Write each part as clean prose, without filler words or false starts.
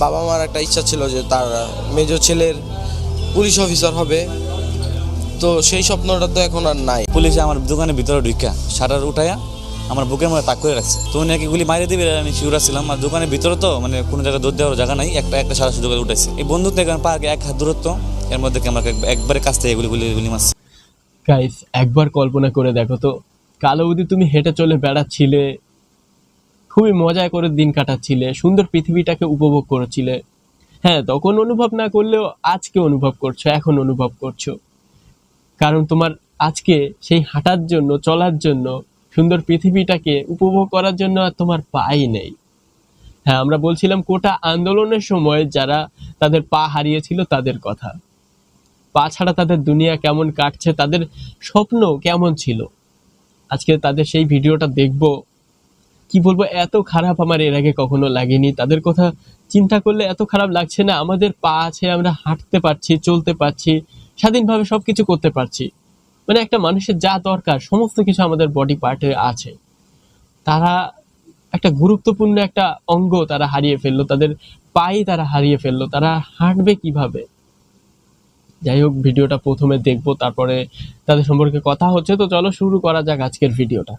বাবা মার একটা ইচ্ছা ছিল যে তার মেজো ছেলের পুলিশ অফিসার হবে, তো সেই স্বপ্নটা তো এখন আর নাই। পুলিশে আমার দোকানের ভিতরে ঢুকা শাটার উঠাইয়া আমার বুকের মধ্যে তাক করে রাখছে, তো নাকি গুলি মারিয়ে দিবে আমি শিউর ছিলাম। আর দোকানের ভিতরে তো মানে কোনো জায়গায় দৌড় দেওয়ার জায়গা নাই, একটা সারা সুযোগ উঠেছে। এই বন্ধুত্ব এখানে পার্কে 1 হাত দূরত্ব, এর মধ্যে আমাকে একবারে কাছ থেকে গুলি মারছে। গাইস, একবার কল্পনা করে দেখো তো, কালো অবধি তুমি হেঁটে চলে বেড়াচ্ছিলে, খুবই মজা করে দিন কাটাচ্ছিলে, সুন্দর পৃথিবীটাকে উপভোগ করেছিলে। হ্যাঁ, তখন অনুভব না করলেও আজকে অনুভব করছো, এখন অনুভব করছো, কারণ তোমার আজকে সেই হাঁটার জন্য, চলার জন্য, সুন্দর পৃথিবীটাকে উপভোগ করার জন্য আর তোমার পাই নেই। হ্যাঁ, আমরা বলছিলাম কোটা আন্দোলনের সময় যারা তাদের পা হারিয়েছিল তাদের কথা। পা ছাড়া তাদের দুনিয়া কেমন কাটছে, তাদের স্বপ্ন কেমন ছিল, আজকে তাদের সেই ভিডিওটা দেখবো। কি বলবো, এত খারাপ আমার এর আগে কখনো লাগেনি। তাদের কথা চিন্তা করলে এত খারাপ লাগছে না। আমাদের পা আছে, আমরা হাঁটতে পারছি, চলতে পারছি, স্বাধীনভাবে সবকিছু করতে পারছি, মানে একটা মানুষের যা দরকার সমস্ত কিছু আমাদের বডি পার্টে আছে। তারা একটা গুরুত্বপূর্ণ একটা অঙ্গ তারা হারিয়ে ফেললো, তাদের পাই তারা হারিয়ে ফেললো, তারা হাঁটবে কিভাবে? যাই হোক, ভিডিওটা প্রথমে দেখবো, তারপরে তাদের সম্পর্কে কথা হচ্ছে। তো চলো শুরু করা যাক আজকের ভিডিওটা।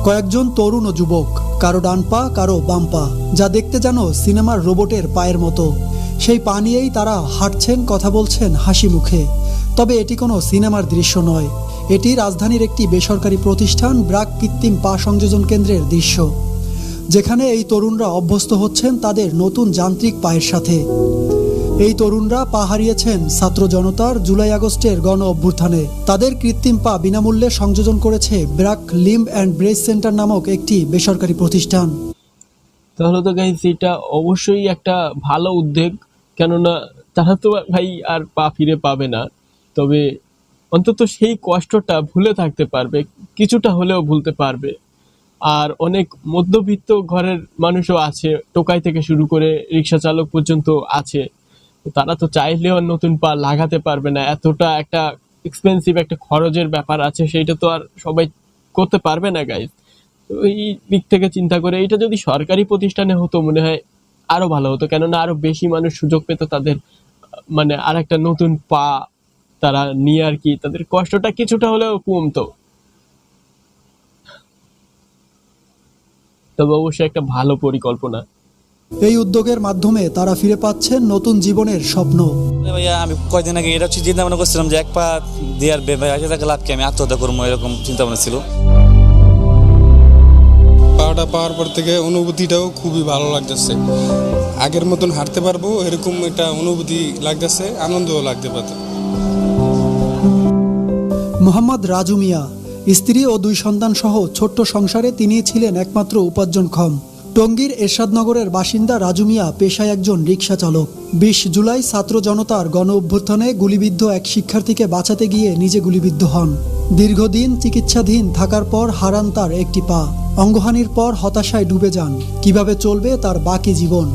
কয়েকজন তরুণ ও যুবক, কারো ডান পা কারো বাম পা, যা দেখতে যেন সিনেমার রোবটের পায়ের মতো, সেই পা নিয়েই তারা হাঁটছেন, কথা বলছেন হাসি মুখে। তবে এটি কোনো সিনেমার দৃশ্য নয়, এটি রাজধানীর একটি বেসরকারি প্রতিষ্ঠান ব্র্যাক কৃত্রিম পা সংযোজন কেন্দ্রের দৃশ্য, যেখানে এই তরুণরা অভ্যস্ত হচ্ছেন তাদের নতুন যান্ত্রিক পায়ের সাথে। এই তরুণরা পা হারিয়েছেন ছাত্র জনতার জুলাই আগস্টের গণ অভ্যুত্থানে। তাদের কৃত্রিম পা বিনামূল্যে সংযোজন করেছে BRAC limb and brace centre নামক একটি বেসরকারি প্রতিষ্ঠান। তাহলে তো গাইস, এটা অবশ্যই একটা ভালো উদ্যোগ, কেননা তারা তো ভাই আর পা ফিরে পাবে না, তবে অন্তত সেই কষ্টটা ভুলে থাকতে পারবে, কিছুটা হলেও ভুলতে পারবে। আর অনেক মধ্যবিত্ত ঘরের মানুষও আছে, টোকাই থেকে শুরু করে রিক্সা চালক পর্যন্ত আছে, তারা তো চাইলেও নতুন পা লাগাতে পারবে না। এতটা একটা এক্সপেন্সিভ একটা খরচের ব্যাপার আছে, সেইটা তো আর সবাই করতে পারবে না গাইস। তো এই দিক থেকে চিন্তা করে এটা যদি সরকারি প্রতিষ্ঠানে হতো মনে হয় আরো ভালো হতো, কেননা আরো বেশি মানুষ সুযোগ পেত তাদের মানে আর একটা নতুন পা তারা নিয়ে, আর কি তাদের কষ্টটা কিছুটা হলেও কমতো। তবে অবশ্যই একটা ভালো পরিকল্পনা। এই উদ্যোগের মাধ্যমে তারা ফিরে পাচ্ছেন নতুন জীবনের স্বপ্ন। ভাইয়া, আমি কয়েকদিন আগে এটা হচ্ছে চিন্তা ভাবনা করছিলাম যে 1 পা দেওয়ার ভাই আসে তাকে লাভ কি, আমি আত্মহত্যা করবো, এরকম চিন্তা ভাবনা ছিল। পাটা পাওয়ার পর থেকে অনুভূতিটাও খুবই ভালো লাগতেছে, আগের মতন হাঁটতে পারবো এরকম একটা অনুভূতি লাগতেছে, আনন্দও লাগতে পারে। মোহাম্মদ রাজু মিয়া, স্ত্রী ও 2 সন্তান সহ ছোট্ট সংসারে তিনি ছিলেন একমাত্র উপার্জনক্ষম। টঙ্গীর এরশাদনগরের বাসিন্দা রাজু মিয়া পেশায় একজন রিক্সা চালক। 20 জুলাই ছাত্র জনতার গণ অভ্যুত্থানে গুলিবিদ্ধ এক শিক্ষার্থীকে বাঁচাতে গিয়ে নিজে গুলিবিদ্ধ হন। দীর্ঘদিন চিকিৎসাধীন থাকার পর হারান তার একটি পা। অঙ্গহানির পর হতাশায় ডুবে যান। কিভাবে চলবে তার বাকি জীবন,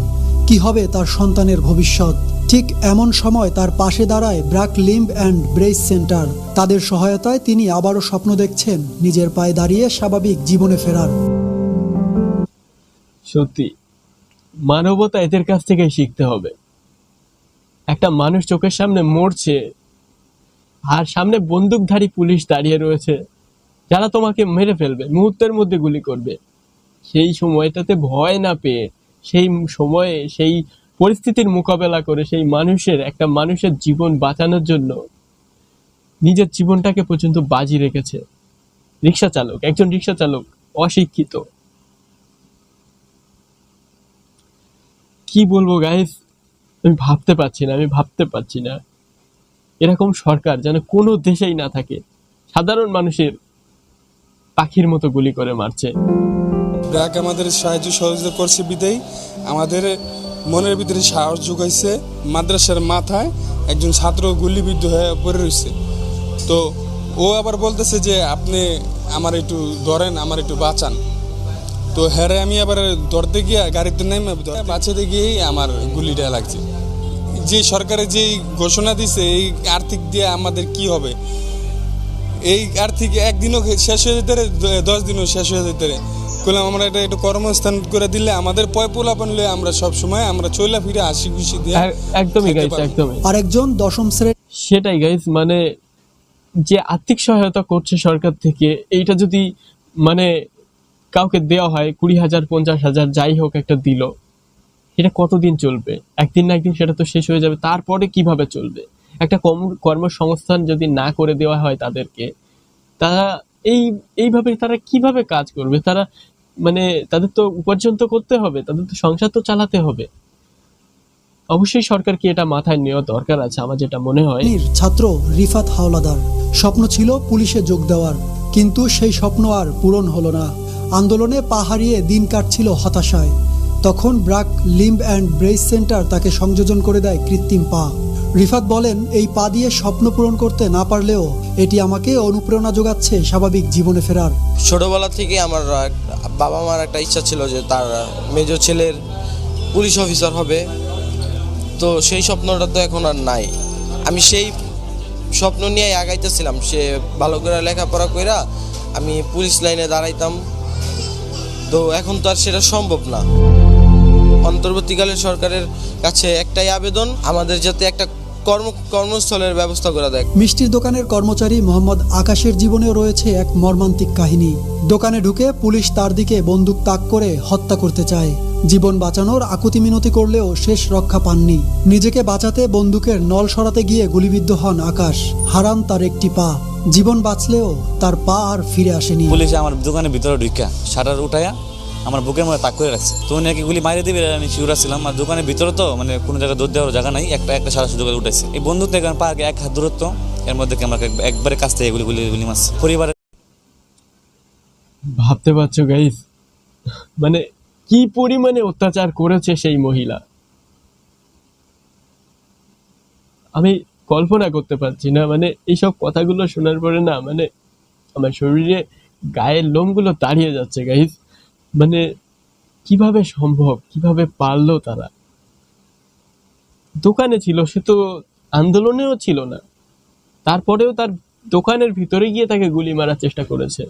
কি হবে তার সন্তানের ভবিষ্যৎ? ঠিক এমন সময় তার পাশে দাঁড়ায় BRAC limb and brace centre. তাদের সহায়তায় তিনি আবারও স্বপ্ন দেখছেন নিজের পায়ে দাঁড়িয়ে স্বাভাবিক জীবনে ফেরার। সত্যি, মানবতা এদের কাছ থেকেই শিখতে হবে। একটা মানুষ চোখের সামনে মরছে, আর সামনে বন্দুকধারী পুলিশ দাঁড়িয়ে রয়েছে, যারা তোমাকে মেরে ফেলবে, মুহূর্তের মধ্যে গুলি করবে। সেই সময়টাতে ভয় না পেয়ে, সেই সময়ে সেই পরিস্থিতির মোকাবেলা করে সেই একটা মানুষের জীবন বাঁচানোর জন্য নিজের জীবনটাকে পর্যন্ত বাজি রেখেছে রিক্সা চালক, একজন রিক্সা চালক, অশিক্ষিত। কি বলবো গাইস, আমি ভাবতে পারছি না এরকম সরকার যেন কোনো দেশেই না থাকে, সাধারণ মানুষের পাখির মতো গুলি করে মারছে। ব্র্যাক আমাদের সাহায্য সহযোগিতা করছে বিদায় আমাদের মনের ভিতরে সাহস যোগাইছে। মাদ্রাসার মাথায় একজন ছাত্র গুলিবিদ্ধ হয়ে পড়ে রয়েছে, তো ও আবার বলতেছে যে আপনি আমার একটু ধরেন, আমার একটু বাঁচান। তো হ্যাঁ, আমি আবার ধরতে গিয়ে গাড়িতে নেমে বাঁচাতে গিয়েই আমার গুলিটা লাগছে। যে সরকারে যেই ঘোষণা দিছে এই আর্থিক দিয়ে আমাদের কি হবে, এই আর্থিক একদিনও শেষ হয়ে যেতে রে, 10 দিনও শেষ হয়ে যেতে রে। বললাম আমরা এটা একটু কর্মস্থান করে দিলে আমাদের পোলাপান লয়ে আমরা সব সময় আমরা চলে ফিরে হাসি খুশি দিয়ে একদমই খাইতে গাইস, পারবো। একদমই আরেকজন দশম শ্রেণী সেটাই গাইস। মানে যে আর্থিক সহায়তা করছে সরকার থেকে, এইটা যদি মানে কাউকে দেওয়া হয় 20,000 50,000 যাই হোক একটা দিল, এটা কতদিন চলবে? একদিন না একদিন সেটা তো শেষ হয়ে যাবে। তারপরে কিভাবে চলবে? একটা কর্মসংস্থান যদি না করে দেওয়া হয় তাদেরকে, তারা এইভাবে তারা কিভাবে কাজ করবে? তারা মানে তাদের তো উপার্জন তো করতে হবে, তাদের তো সংসার তো চালাতে হবে। অবশ্যই সরকারকে এটা মাথায় নেওয়া দরকার আছে, আমার যেটা মনে হয়। ছাত্র রিফাত হাওলাদার স্বপ্ন ছিল পুলিশে যোগ দেওয়ার, কিন্তু সেই স্বপ্ন আর পূরণ হলো না। আন্দোলনে পা হারিয়ে দিন কাটছিল হতাশায়। তখন BRAC limb and brace centre তাকে সংযোজন করে দেয় কৃত্রিম পা। রিফাত বলেন, এই পা দিয়ে স্বপ্ন পূরণ করতে না পারলেও এটি আমাকে অনুপ্রেরণা যোগাচ্ছে স্বাভাবিক জীবনে ফেরার। ছোটবেলা থেকে আমার বাবা মার একটা ইচ্ছা ছিল যে তার মেজো ছেলের পুলিশ অফিসার হবে। তো সেই স্বপ্নটা তো এখন আর নাই। আমি সেই স্বপ্ন নিয়ে আগাইতেছিলাম, সে ভালো করে লেখাপড়া কইরা আমি পুলিশ লাইনে দাঁড়াইতাম। তো এখন তো আর সেটা সম্ভব না। অন্তর্বর্তীকালীন সরকারের কাছে একটাই আবেদন, আমাদের যাতে একটা কর্মস্থলের ব্যবস্থা করে দেয়। মিষ্টির দোকানের কর্মচারী মোহাম্মদ আকাশের জীবনেও রয়েছে এক মর্মান্তিক কাহিনী। দোকানে ঢুকে পুলিশ তার দিকে বন্দুক তাক করে হত্যা করতে চায়। জীবন বাঁচানোর আকুতি মিনতি করলেও শেষ রক্ষা পাননি। নিজেকে বাঁচাতে বন্দুকের নল সরাতে গিয়ে গুলিবিদ্ধ হন আকাশ, হারান তার একটি পা। জীবন বাঁচলেও তার পা আর ফিরে আসেনি। পুলিশে আমার দোকানের ভিতরে ঢুকা শাটার উঠাইয়া আমার বুকের মধ্যে তাক করে রাখছে। তো নাকি গুলি মারি দিবে আমি শিউর ছিলাম। আর দোকানের ভিতরে তো মানে কোনো জায়গায় দৌড় দেওয়ার জায়গা নাই, একটা সারা সুযোগ উঠেছে। এই বন্ধু থেকে পার্কে 1 হাত দূরত্ব, এর মধ্যে আমাকে একবারে কাছ থেকে গুলি মারছে। পরিবারে ভাবতে পারছো গাইস, মানে কি পরিমাণে অত্যাচার করেছে সেই মহিলা, আমি কল্পনা করতে পারছি না। মানে এইসব কথাগুলো শোনার পরে না, মানে আমার শরীরে গায়ের লোমগুলো দাঁড়িয়ে যাচ্ছে গাইস। মানে কিভাবে সম্ভব, কিভাবে পারলো তারা? দোকানে ছিল, সে তো আন্দোলনেও ছিল না, তারপরেও তার দোকানের ভিতরে গিয়ে তাকে গুলি মারার চেষ্টা করেছে।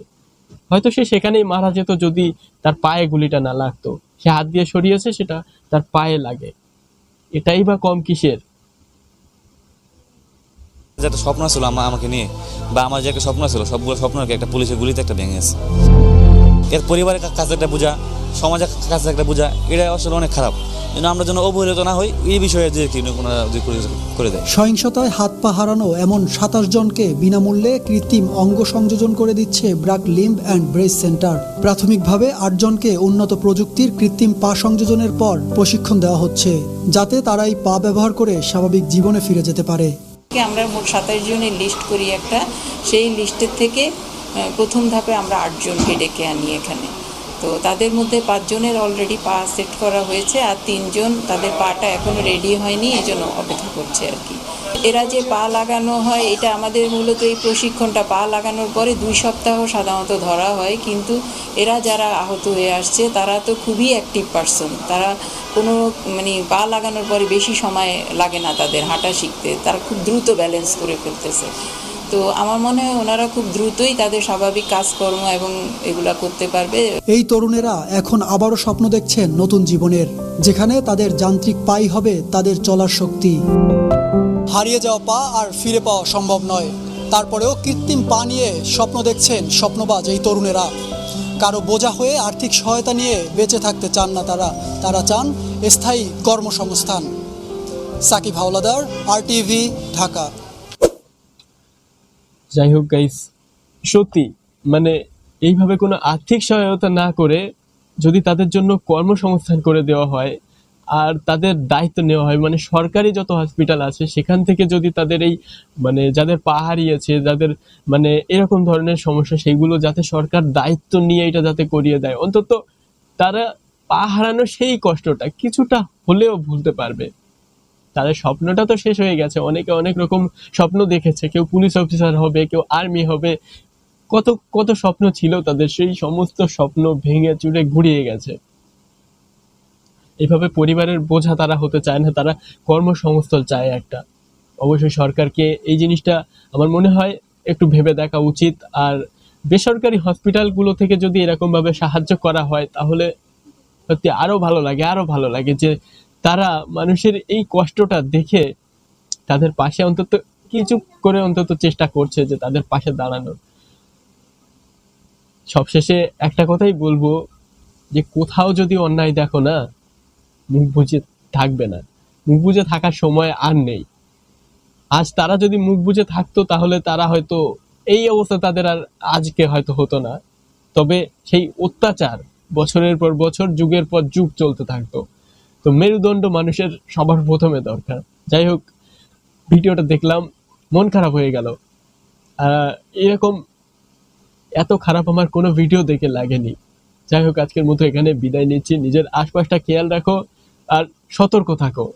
হয়তো সে সেখানেই মারা যেত যদি তার পায়ে গুলিটা না লাগতো। সে হাত দিয়ে সরিয়েছে, সেটা তার পায়ে লাগে, এটাই বা কম কিসের? যে একটা স্বপ্ন ছিল আমাকে নিয়ে, বা আমার যে একটা স্বপ্ন ছিল, সবগুলো স্বপ্ন একটা পুলিশের গুলিতে একটা ভেঙে গেছে। এর পরিবারের কাছে একটা বোঝা, সমাজের কাছে একটা বোঝা, এটা আসলে অনেক খারাপ। যেন আমরা যেন অবহেলিত না হই এই বিষয়ে যে করে দেয়। সহিংসতায় হাত পা হারানো এমন 27 জনকে বিনামূল্যে কৃত্রিম অঙ্গ সংযোজন করে দিচ্ছে BRAC limb and brace centre. প্রাথমিকভাবে 8 জনকে উন্নত প্রযুক্তির কৃত্রিম পা সংযোজনের পর প্রশিক্ষণ দেওয়া হচ্ছে, যাতে তারা এই পা ব্যবহার করে স্বাভাবিক জীবনে ফিরে যেতে পারে। আমরা মোট 27 জনের লিস্ট করি একটা, সেই লিস্টের থেকে প্রথম ধাপে আমরা 8 জনকে ডেকে আনি এখানে। তো তাদের মধ্যে 5 জনের অলরেডি পা সেট করা হয়েছে, আর 3 জন তাদের পাটা এখনো রেডি হয়নি, এজন্য অপেক্ষা করছে আর কি। এরা যে পা লাগানো হয়, এটা আমাদের মূলত এই প্রশিক্ষণটা পা লাগানোর পরে 2 সপ্তাহ সাধারণত ধরা হয়, কিন্তু এরা যারা আহত হয়ে আসছে তারা তো খুবই অ্যাক্টিভ পারসন। তারা কোনো মানে পা লাগানোর পরে বেশি সময় লাগে না তাদের হাঁটা শিখতে, তারা খুব দ্রুত ব্যালেন্স করে ফেলতেছে। তো আমার মনে হয় ওনারা খুব দ্রুতই তাদের স্বাভাবিক কাজকর্ম এবং এগুলা করতে পারবে। এই তরুণেরা এখন আবারও স্বপ্ন দেখছেন নতুন জীবনের, যেখানে তাদের যান্ত্রিক পাই হবে তাদের চলার শক্তি। হারিয়ে যাওয়া পা আর ফিরে পাওয়া সম্ভব নয়, তারপরেও কৃত্রিম পা নিয়ে স্বপ্ন দেখছেন স্বপ্নবাজ এই তরুণেরা। কারো বোঝা হয়ে আর্থিক সহায়তা নিয়ে বেঁচে থাকতে চান না তারা চান স্থায়ী কর্মসংস্থান। সাকিব হাওলাদার, RTV, ঢাকা। যাই হোক গাইস, সত্যি মানে এইভাবে কোনো আর্থিক সহায়তা না করে যদি তাদের জন্য কর্মসংস্থান করে দেওয়া হয় আর তাদের দায়িত্ব নেওয়া হয়, মানে সরকারি যত হসপিটাল আছে সেখান থেকে যদি তাদের এই মানে যাদের পা হারিয়েছে, যাদের মানে এরকম ধরনের সমস্যা, সেগুলো যাতে সরকার দায়িত্ব নিয়ে এটা যাতে করিয়ে দেয়, অন্তত তারা পা হারানোর সেই কষ্টটা কিছুটা হলেও ভুলতে পারবে। তাদের স্বপ্নটা তো শেষ হয়ে গেছে, অনেকে অনেক রকম স্বপ্ন দেখেছে, কেউ পুলিশ অফিসার হবে, কেউ আর্মি হবে, কত কত স্বপ্ন ছিল তাদের, সেই সমস্ত স্বপ্ন ভেঙে চুরে ঘুরিয়ে গেছে। এইভাবে পরিবারের বোঝা তারা হতে চায় না, তারা কর্মসংস্থান চায় একটা। অবশ্যই সরকারকে এই জিনিসটা আমার মনে হয় একটু ভেবে দেখা উচিত। আর বেসরকারি হসপিটালগুলো থেকে যদি এরকমভাবে সাহায্য করা হয় তাহলে সত্যি আরো ভালো লাগে যে তারা মানুষের এই কষ্টটা দেখে তাদের পাশে অন্তত কিছু করে অন্তত চেষ্টা করছে যে তাদের পাশে দাঁড়ানোর। সবশেষে একটা কথাই বলবো যে কোথাও যদি অন্যায় দেখো না, মুখ বুজে থাকবে না। মুখ বুজে থাকার সময় আর নেই। আজ তারা যদি মুখ বুজে থাকতো তাহলে তারা হয়তো এই অবস্থা তাদের আর আজকে হয়তো হতো না। তবে সেই অত্যাচার বছরের পর বছর, যুগের পর যুগ চলতে থাকতো। তো মেরুদণ্ড মানুষের সবার প্রথমে দরকার। যাই হোক, ভিডিওটা দেখলাম, মন খারাপ হয়ে গেল। এরকম এত খারাপ আমার কোনো ভিডিও দেখে লাগেনি। যাই হোক, আজকের মতো এখানে বিদায় নিচ্ছি। নিজের আশপাশটা খেয়াল রাখো আর সতর্ক থাকো।